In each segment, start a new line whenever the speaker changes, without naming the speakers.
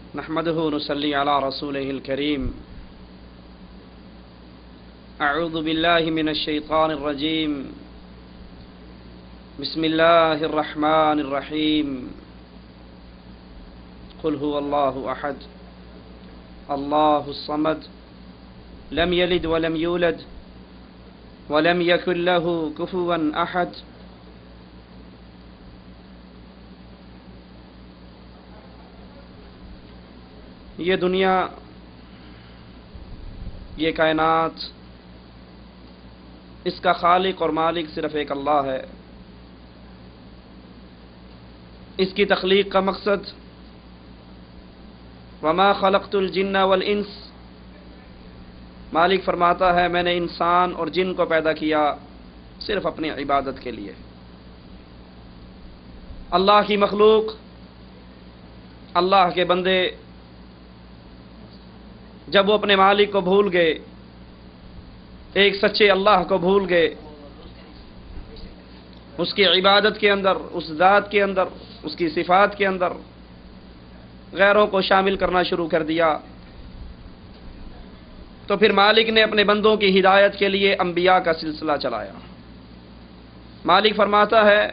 نحمده ونصلي على رسوله الكريم. أعوذ بالله من الشيطان الرجيم. بسم الله الرحمن الرحيم. قل هو الله أحد الله الصمد لم يلد ولم يولد ولم يكن له كفوا أحد. یہ دنیا، یہ کائنات، اس کا خالق اور مالک صرف ایک اللہ ہے. اس کی تخلیق کا مقصد وما خلقت الجن والانس، مالک فرماتا ہے میں نے انسان اور جن کو پیدا کیا صرف اپنی عبادت کے لیے. اللہ کی مخلوق، اللہ کے بندے جب وہ اپنے مالک کو بھول گئے، ایک سچے اللہ کو بھول گئے، اس کی عبادت کے اندر، اس ذات کے اندر، اس کی صفات کے اندر غیروں کو شامل کرنا شروع کر دیا، تو پھر مالک نے اپنے بندوں کی ہدایت کے لیے انبیاء کا سلسلہ چلایا. مالک فرماتا ہے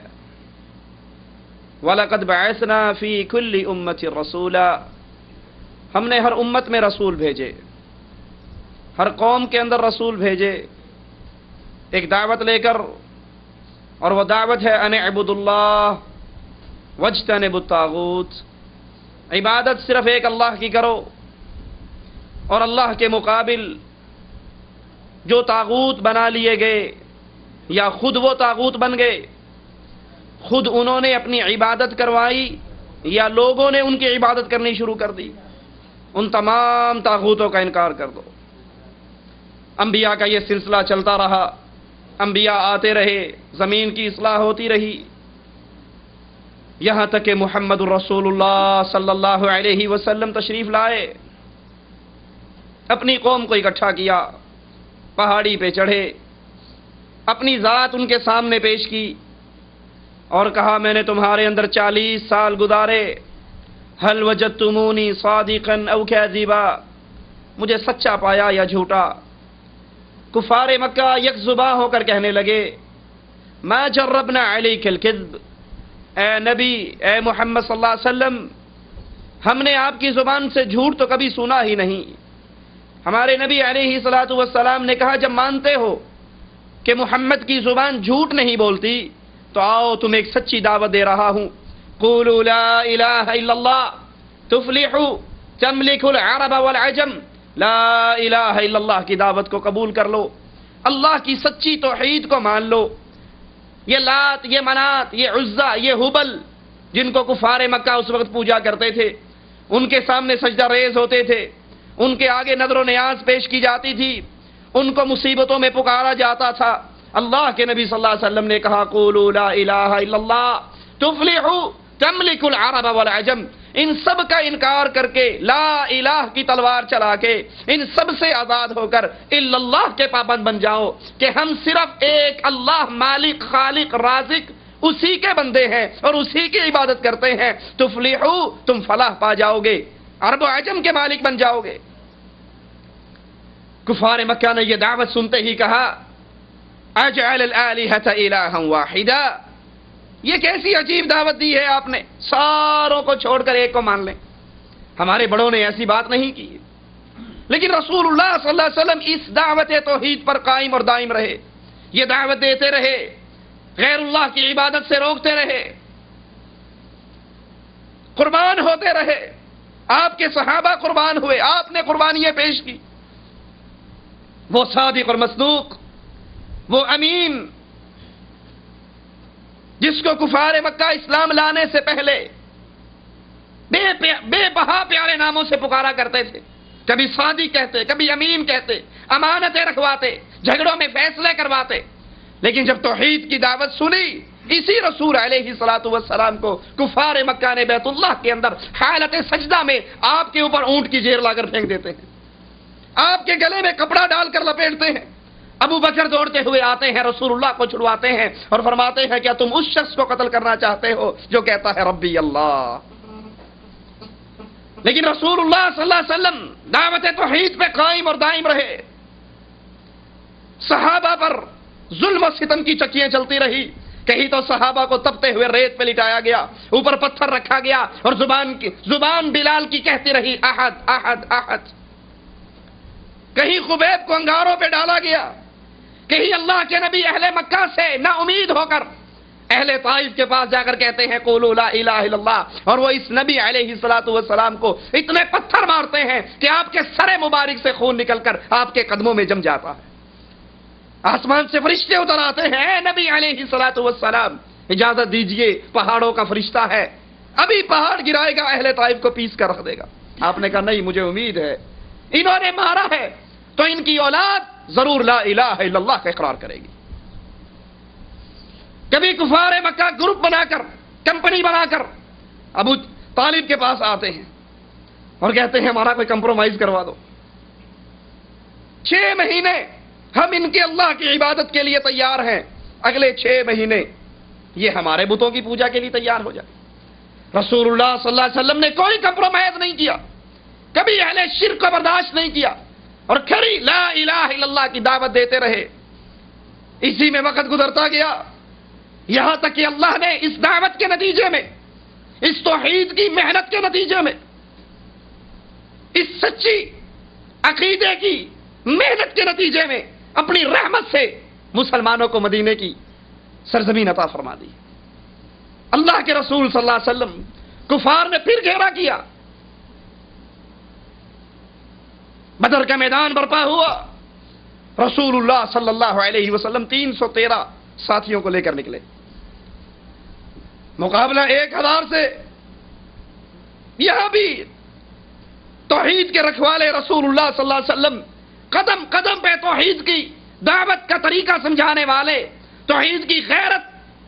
وَلَقَدْ بَعَثْنَا فِي كُلِّ أُمَّةٍ رَسُولًا، ہم نے ہر امت میں رسول بھیجے، ہر قوم کے اندر رسول بھیجے ایک دعوت لے کر، اور وہ دعوت ہے ان اعبدوا اللہ واجتنبوا الطاغوت، عبادت صرف ایک اللہ کی کرو، اور اللہ کے مقابل جو طاغوت بنا لیے گئے یا خود وہ طاغوت بن گئے، خود انہوں نے اپنی عبادت کروائی یا لوگوں نے ان کی عبادت کرنی شروع کر دی، ان تمام طاغوتوں کا انکار کر دو. انبیاء کا یہ سلسلہ چلتا رہا، انبیاء آتے رہے، زمین کی اصلاح ہوتی رہی، یہاں تک کہ محمد الرسول اللہ صلی اللہ علیہ وسلم تشریف لائے، اپنی قوم کو اکٹھا کیا، پہاڑی پہ چڑھے، اپنی ذات ان کے سامنے پیش کی اور کہا میں نے تمہارے اندر 40 سال گزارے، هل وجدتمونی صادقا او کاذبا، مجھے سچا پایا یا جھوٹا؟ کفار مکہ یک زباں ہو کر کہنے لگے ما جربنا علیک الکذب، اے نبی، اے محمد صلی اللہ علیہ وسلم، ہم نے آپ کی زبان سے جھوٹ تو کبھی سنا ہی نہیں. ہمارے نبی علیہ الصلوۃ والسلام نے کہا جب مانتے ہو کہ محمد کی زبان جھوٹ نہیں بولتی تو آؤ تمہیں ایک سچی دعوت دے رہا ہوں. قولوا لا الہ الا اللہ تفلحوا تملکوا العرب والعجم، لا الہ الا اللہ کی دعوت کو قبول کر لو، اللہ کی سچی توحید کو مان لو. یہ لات، یہ منات، یہ عزا، یہ ہبل جن کو کفار مکہ اس وقت پوجا کرتے تھے، ان کے سامنے سجدہ ریز ہوتے تھے، ان کے آگے نذر و نیاز پیش کی جاتی تھی، ان کو مصیبتوں میں پکارا جاتا تھا. اللہ کے نبی صلی اللہ علیہ وسلم نے کہا قولوا لا الہ الا اللہ تفلحوا تملکوا العرب والعجم، ان سب کا انکار کر کے، لا الہ کی تلوار چلا کے، ان سب سے آزاد ہو کر الا اللہ کے پابند بن جاؤ کہ ہم صرف ایک اللہ مالک خالق رازق اسی کے بندے ہیں اور اسی کی عبادت کرتے ہیں. تفلحوا، تم فلاح پا جاؤ گے، عرب و عجم کے مالک بن جاؤ گے. کفار مکہ نے یہ دعوت سنتے ہی کہا اجعل الآلہۃ الہا واحدا، یہ کیسی عجیب دعوت دی ہے آپ نے، ساروں کو چھوڑ کر ایک کو مان لیں. ہمارے بڑوں نے ایسی بات نہیں کی، لیکن رسول اللہ صلی اللہ علیہ وسلم اس دعوت توحید پر قائم اور دائم رہے، یہ دعوت دیتے رہے، غیر اللہ کی عبادت سے روکتے رہے، قربان ہوتے رہے. آپ کے صحابہ قربان ہوئے، آپ نے قربانیاں پیش کی. وہ صادق اور مصدوق، وہ امین جس کو کفار مکہ اسلام لانے سے پہلے بے بہا پیارے ناموں سے پکارا کرتے تھے، کبھی صادق کہتے، کبھی امین کہتے، امانتیں رکھواتے، جھگڑوں میں فیصلے کرواتے. لیکن جب توحید کی دعوت سنی، اسی رسول علیہ الصلوۃ والسلام کو کفار مکہ نے بیت اللہ کے اندر حالت سجدہ میں آپ کے اوپر اونٹ کی زیر لا کر پھینک دیتے ہیں، آپ کے گلے میں کپڑا ڈال کر لپیٹتے ہیں. ابو بکر دوڑتے ہوئے آتے ہیں، رسول اللہ کو چھڑواتے ہیں اور فرماتے ہیں کیا تم اس شخص کو قتل کرنا چاہتے ہو جو کہتا ہے ربی اللہ؟ لیکن رسول اللہ صلی اللہ علیہ وسلم دعوت توحید پہ قائم اور دائم رہے. صحابہ پر ظلم و ستم کی چکیاں چلتی رہی. کہیں تو صحابہ کو تپتے ہوئے ریت پہ لٹایا گیا, اوپر پتھر رکھا گیا, اور زبان بلال کی کہتی رہی احد احد احد. کہیں خبیب کو انگاروں پہ ڈالا گیا. کہیں اللہ کے نبی اہل مکہ سے نا امید ہو کر اہل طائف کے پاس جا کر کہتے ہیں قولوا لا الہ الا اللہ, اور وہ اس نبی علیہ الصلوۃ والسلام کو اتنے پتھر مارتے ہیں کہ آپ کے سر مبارک سے خون نکل کر آپ کے قدموں میں جم جاتا ہے. آسمان سے فرشتے اتر آتے ہیں, اے نبی علیہ الصلوۃ والسلام اجازت دیجئے, پہاڑوں کا فرشتہ ہے, ابھی پہاڑ گرائے گا, اہل طائف کو پیس کر رکھ دے گا. آپ نے کہا نہیں, مجھے امید ہے انہوں نے مارا ہے تو ان کی اولاد ضرور لا الہ الا اللہ کا اقرار کرے گی. کبھی کفار مکہ گروپ بنا کر, کمپنی بنا کر ابو طالب کے پاس آتے ہیں اور کہتے ہیں ہمارا کوئی کمپرومائز کروا دو. 6 مہینے ہم ان کے اللہ کی عبادت کے لیے تیار ہیں, اگلے 6 مہینے یہ ہمارے بتوں کی پوجا کے لیے تیار ہو جائے. رسول اللہ صلی اللہ علیہ وسلم نے کوئی کمپرومائز نہیں کیا, کبھی اہل شرک کو برداشت نہیں کیا, اور کھری لا الہ الا اللہ کی دعوت دیتے رہے. اسی میں وقت گزرتا گیا, یہاں تک کہ اللہ نے اس دعوت کے نتیجے میں, اس توحید کی محنت کے نتیجے میں, اس سچی عقیدے کی محنت کے نتیجے میں اپنی رحمت سے مسلمانوں کو مدینے کی سرزمین عطا فرما دی. اللہ کے رسول صلی اللہ علیہ وسلم کفار نے پھر گھیرا کیا. بدر کا میدان برپا ہوا. رسول اللہ صلی اللہ علیہ وسلم 313 ساتھیوں کو لے کر نکلے. مقابلہ 1000 سے. یہاں بھی توحید کے رکھوالے رسول اللہ صلی اللہ علیہ وسلم قدم قدم پہ توحید کی دعوت کا طریقہ سمجھانے والے, توحید کی غیرت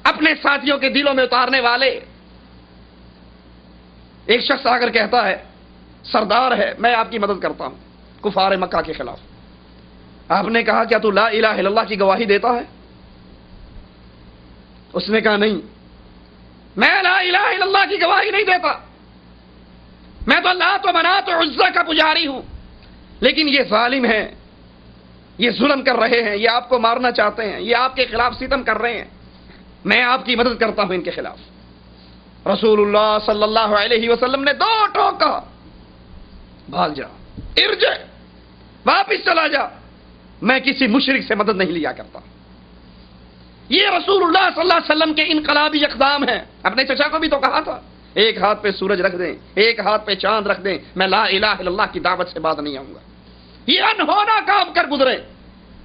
اپنے ساتھیوں کے دلوں میں اتارنے والے. ایک شخص آ کر کہتا ہے سردار ہے, میں آپ کی مدد کرتا ہوں کفار مکہ کے خلاف. آپ نے کہا کیا تو لا الہ الا اللہ کی گواہی دیتا ہے؟ اس نے کہا نہیں, میں لا الہ الا اللہ کی گواہی نہیں دیتا, میں تو لات و منات و عزا کا پجاری ہوں. لیکن یہ ظالم ہیں, یہ ظلم کر رہے ہیں, یہ آپ کو مارنا چاہتے ہیں, یہ آپ کے خلاف ستم کر رہے ہیں, میں آپ کی مدد کرتا ہوں ان کے خلاف. رسول اللہ صلی اللہ علیہ وسلم نے 2 ٹوک کہا, بھاگ جا, ارجع, واپس چلا جا, میں کسی مشرک سے مدد نہیں لیا کرتا. یہ رسول اللہ صلی اللہ علیہ وسلم کے انقلابی اقدام ہیں. اپنے چچا کو بھی تو کہا تھا ایک ہاتھ پہ سورج رکھ دیں, ایک ہاتھ پہ چاند رکھ دیں, میں لا الہ الا اللہ کی دعوت سے باز نہیں آؤں گا. یہ انہونا کام کر گزرے.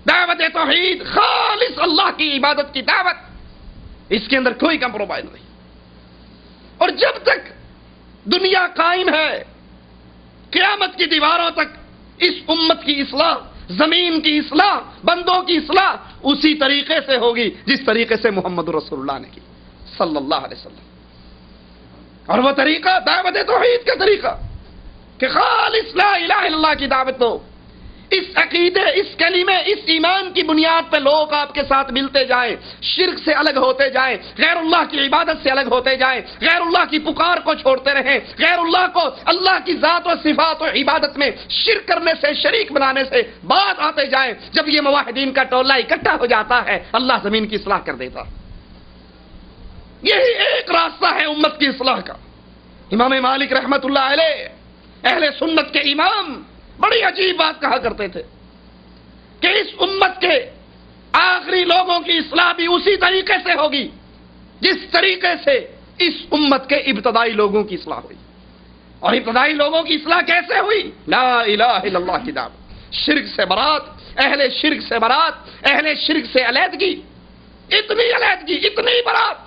دعوت توحید, خالص اللہ کی عبادت کی دعوت, اس کے اندر کوئی کمپرومائز نہیں. اور جب تک دنیا قائم ہے, قیامت کی دیواروں تک اس امت کی اصلاح, زمین کی اصلاح, بندوں کی اصلاح اسی طریقے سے ہوگی جس طریقے سے محمد رسول اللہ نے کی صلی اللہ علیہ وسلم. اور وہ طریقہ دعوت توحید کا طریقہ کہ خالص لا الہ الا اللہ کی دعوت دو. اس عقیدے, اس کلمے, اس ایمان کی بنیاد پہ لوگ آپ کے ساتھ ملتے جائیں, شرک سے الگ ہوتے جائیں, غیر اللہ کی عبادت سے الگ ہوتے جائیں, غیر اللہ کی پکار کو چھوڑتے رہیں, غیر اللہ کو اللہ کی ذات و صفات و عبادت میں شرک کرنے سے, شریک بنانے سے بعد آتے جائیں. جب یہ موحدین کا ٹولہ اکٹھا ہو جاتا ہے, اللہ زمین کی اصلاح کر دیتا. یہی ایک راستہ ہے امت کی اصلاح کا. امام مالک رحمت اللہ علیہ, اہل سنت کے امام, بڑی عجیب بات کہا کرتے تھے کہ اس امت کے آخری لوگوں کی اصلاح بھی اسی طریقے سے ہوگی جس طریقے سے اس امت کے ابتدائی لوگوں کی اصلاح ہوئی. اور ابتدائی لوگوں کی اصلاح کیسے ہوئی؟ لا الہ الا اللہ کی دعوت, شرک سے برات, اہل شرک سے برات, اہل شرک سے علیحدگی, اتنی علیحدگی, اتنی برات